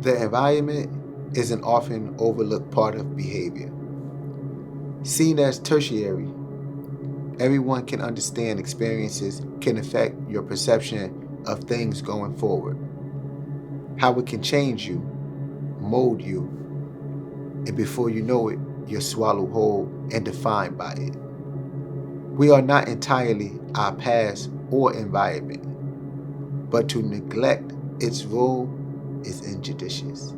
The environment is an often overlooked part of behavior. Seen as tertiary, everyone can understand experiences can affect your perception of things going forward, how it can change you, mold you, and before you know it, you're swallowed whole and defined by it. We are not entirely our past or environment, but to neglect its role is injudicious.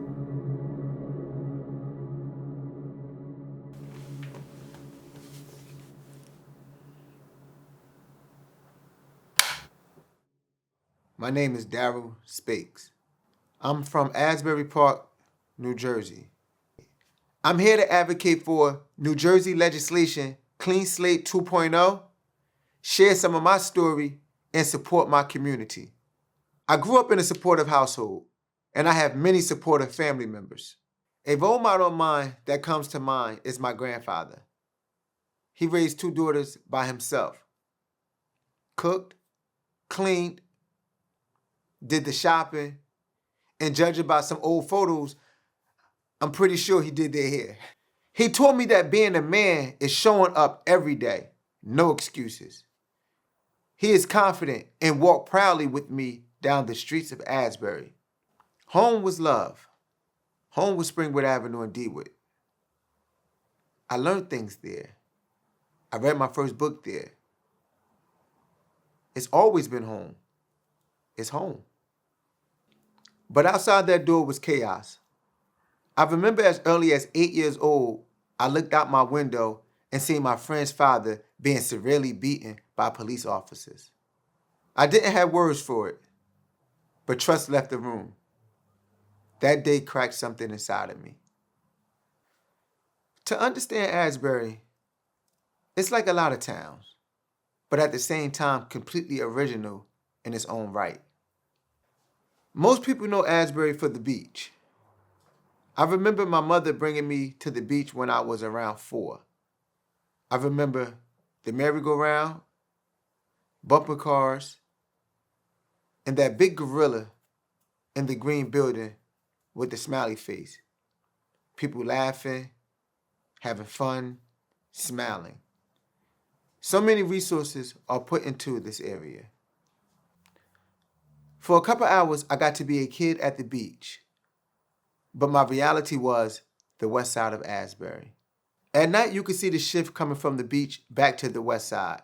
My name is Darryl Speights. I'm from Asbury Park, New Jersey. I'm here to advocate for New Jersey legislation, Clean Slate 2.0, share some of my story, and support my community. I grew up in a supportive household, and I have many supportive family members. A role model of mine that comes to mind is my grandfather. He raised two daughters by himself, cooked, cleaned, did the shopping, and judging by some old photos, I'm pretty sure he did their hair. He taught me that being a man is showing up every day, no excuses. He is confident and walked proudly with me down the streets of Asbury. Home was love. Home was Springwood Avenue in Dewood. I learned things there. I read my first book there. It's always been home. It's home. But outside that door was chaos. I remember as early as 8 years old, I looked out my window and seen my friend's father being severely beaten by police officers. I didn't have words for it, but trust left the room. That day cracked something inside of me. To understand Asbury, it's like a lot of towns, but at the same time completely original in its own right. Most people know Asbury for the beach. I remember my mother bringing me to the beach when I was around 4. I remember the merry-go-round, bumper cars, and that big gorilla in the green building with the smiley face. People laughing, having fun, smiling. So many resources are put into this area. For a couple hours, I got to be a kid at the beach, but my reality was the west side of Asbury. At night, you could see the shift coming from the beach back to the west side.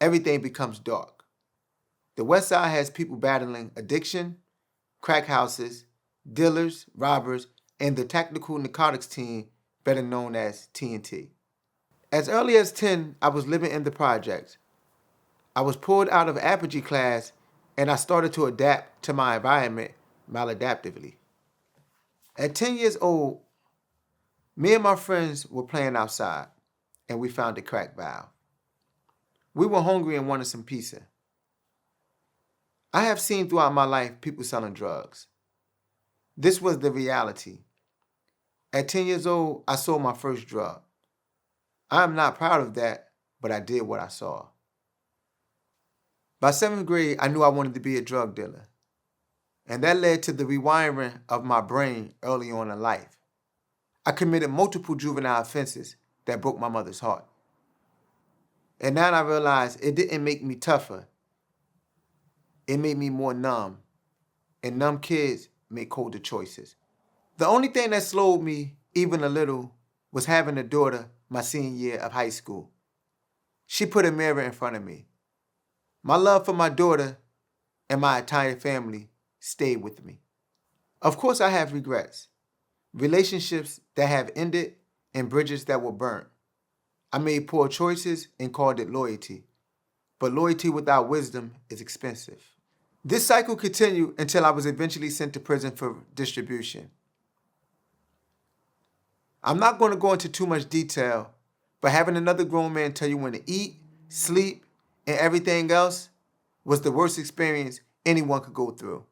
Everything becomes dark. The west side has people battling addiction, crack houses, dealers, robbers, and the tactical narcotics team, better known as TNT. As early as 10, I was living in the projects. I was pulled out of apogee class and I started to adapt to my environment maladaptively. At 10 years old, me and my friends were playing outside and we found a crack valve. We were hungry and wanted some pizza. I have seen throughout my life people selling drugs. This was the reality. At 10 years old, I sold my first drug. I am not proud of that, but I did what I saw. By 7th grade, I knew I wanted to be a drug dealer. And that led to the rewiring of my brain early on in life. I committed multiple juvenile offenses that broke my mother's heart. And now I realize it didn't make me tougher. It made me more numb. And numb kids make colder choices. The only thing that slowed me even a little was having a daughter my senior year of high school. She put a mirror in front of me. My love for my daughter and my entire family stayed with me. Of course, I have regrets. Relationships that have ended and bridges that were burnt. I made poor choices and called it loyalty. But loyalty without wisdom is expensive. This cycle continued until I was eventually sent to prison for distribution. I'm not going to go into too much detail, but having another grown man tell you when to eat, sleep, and everything else was the worst experience anyone could go through.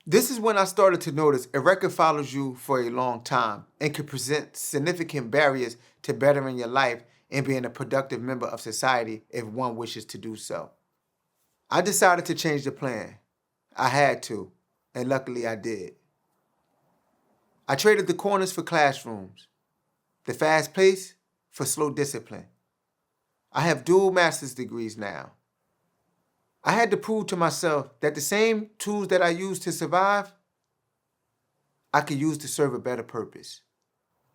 This is when I started to notice a record follows you for a long time and can present significant barriers to bettering your life and being a productive member of society if one wishes to do so. I decided to change the plan. I had to, and luckily I did. I traded the corners for classrooms, the fast pace for slow discipline. I have dual master's degrees now. I had to prove to myself that the same tools that I use to survive, I could use to serve a better purpose.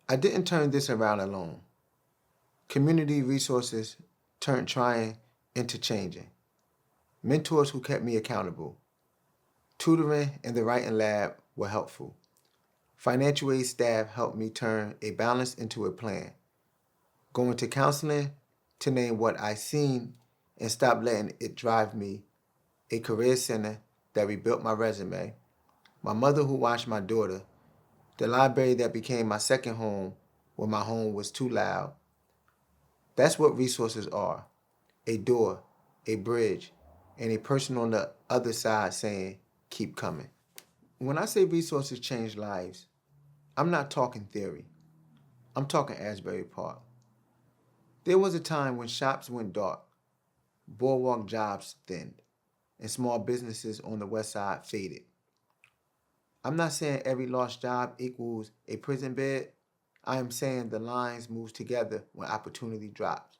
I didn't turn this around alone. Community resources turned trying into changing. Mentors who kept me accountable. Tutoring and the writing lab were helpful. Financial aid staff helped me turn a balance into a plan. Going to counseling to name what I seen and stop letting it drive me. A career center that rebuilt my resume. My mother who watched my daughter. The library that became my second home when my home was too loud. That's what resources are. A door, a bridge, and a person on the other side saying, keep coming. When I say resources change lives, I'm not talking theory. I'm talking Asbury Park. There was a time when shops went dark, boardwalk jobs thinned, and small businesses on the west side faded. I'm not saying every lost job equals a prison bed. I am saying the lines move together when opportunity drops,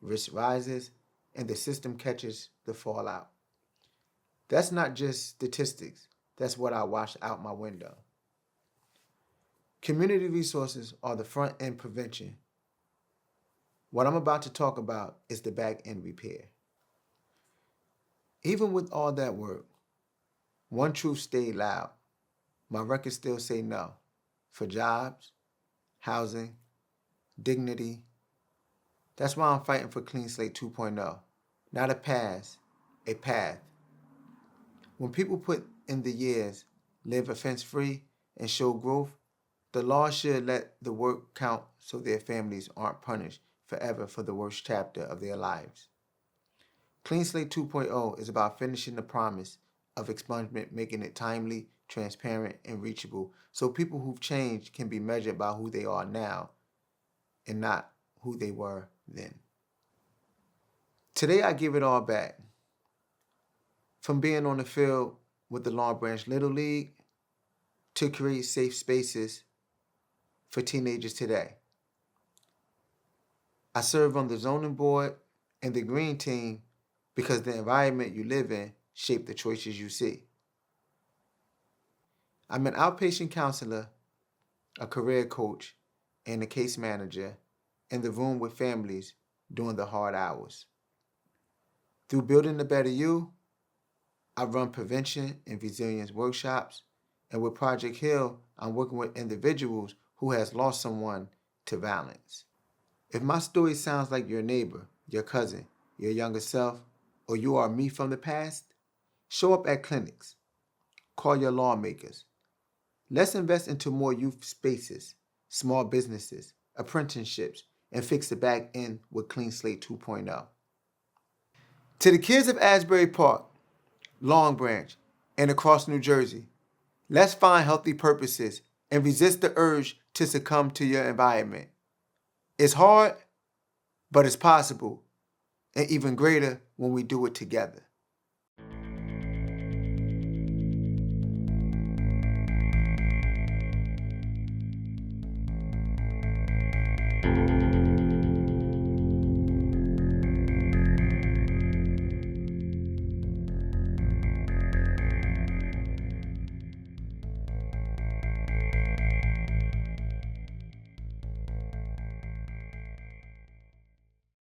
risk rises, and the system catches the fallout. That's not just statistics. That's what I watched out my window. Community resources are the front end prevention. What I'm about to talk about is the back end repair. Even with all that work, one truth stayed loud. My records still say no. For jobs, housing, dignity. That's why I'm fighting for Clean Slate 2.0. Not a pass, a path. When people put in the years, live offense-free, and show growth, the law should let the work count so their families aren't punished forever for the worst chapter of their lives. Clean Slate 2.0 is about finishing the promise of expungement, making it timely, transparent, and reachable so people who've changed can be measured by who they are now and not who they were then. Today I give it all back. From being on the field with the Long Branch Little League to create safe spaces for teenagers today. I serve on the zoning board and the green team because the environment you live in shapes the choices you see. I'm an outpatient counselor, a career coach, and a case manager in the room with families during the hard hours. Through Building a Better You, I run prevention and resilience workshops, and with Project Heal, I'm working with individuals who has lost someone to violence. If my story sounds like your neighbor, your cousin, your younger self, or you are me from the past, show up at clinics. Call your lawmakers. Let's invest into more youth spaces, small businesses, apprenticeships, and fix the back end with Clean Slate 2.0. To the kids of Asbury Park, Long Branch, and across New Jersey, let's find healthy purposes and resist the urge to succumb to your environment. It's hard, but it's possible, and even greater when we do it together.